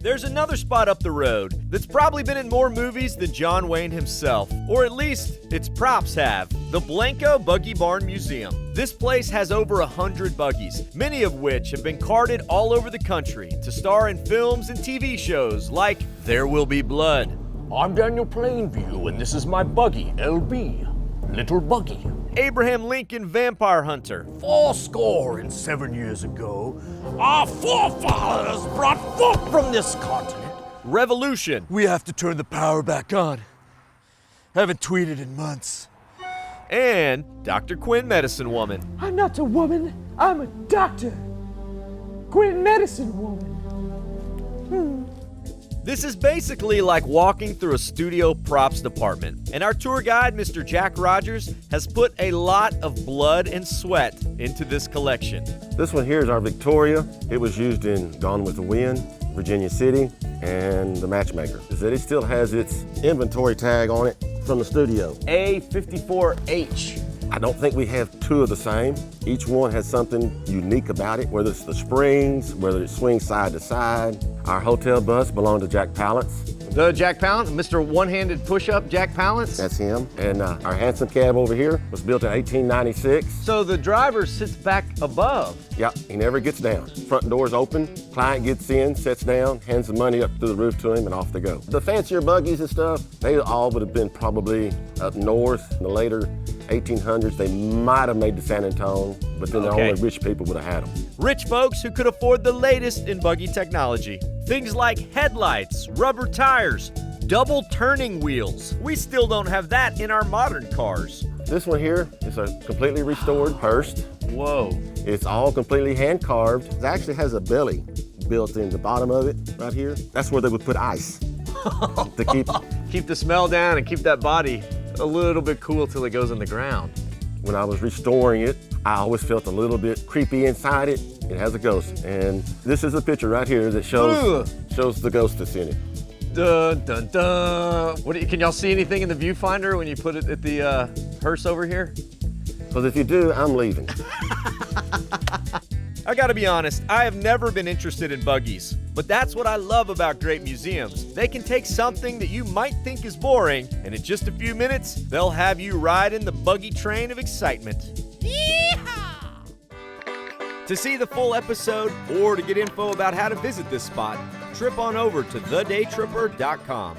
There's another spot up the road that's probably been in more movies than John Wayne himself, or at least its props have. The Blanco Buggy Barn Museum. This place has over 100 buggies, many of which have been carted all over the country to star in films and TV shows like There Will Be Blood. I'm Daniel Plainview, and this is my buggy, LB. Little Buggy. Abraham Lincoln Vampire Hunter. 7 years ago, our forefathers brought forth from this continent. Revolution. We have to turn the power back on. Haven't tweeted in months. And Dr. Quinn Medicine Woman. I'm not a woman, I'm a doctor. Quinn Medicine Woman. This is basically like walking through a studio props department, and our tour guide, Mr. Jack Rogers, has put a lot of blood and sweat into this collection. This one here is our Victoria. It was used in Gone with the Wind, Virginia City, and The Matchmaker. It still has its inventory tag on it from the studio. A54H. I don't think we have two of the same. Each one has something unique about it, whether it's the springs, whether it swings side to side. Our hotel bus belonged to Jack Palance. The Jack Palance, Mr. One-Handed Push-Up Jack Palance? That's him. And our Hansom cab over here was built in 1896. So the driver sits back above. Yep, he never gets down. Front door's open, client gets in, sits down, hands the money up through the roof to him, and off they go. The fancier buggies and stuff, they all would have been probably up north in the later 1800s. They might have made the San Antonio, but then only rich people would have had them. Rich folks who could afford the latest in buggy technology. Things like headlights, rubber tires, double turning wheels. We still don't have that in our modern cars. This one here is a completely restored Hearst. Whoa. It's all completely hand carved. It actually has a belly built in the bottom of it right here. That's where they would put ice to keep the smell down and keep that body a little bit cool till it goes in the ground. When I was restoring it, I always felt a little bit creepy inside it. It has a ghost, and this is a picture right here that shows the ghost that's in it. Dun, dun, dun. Can y'all see anything in the viewfinder when you put it at the hearse over here? Because if you do, I'm leaving. I gotta be honest, I have never been interested in buggies, but that's what I love about great museums. They can take something that you might think is boring, and in just a few minutes, they'll have you riding the buggy train of excitement. Yeehaw! To see the full episode or to get info about how to visit this spot, trip on over to thedaytripper.com.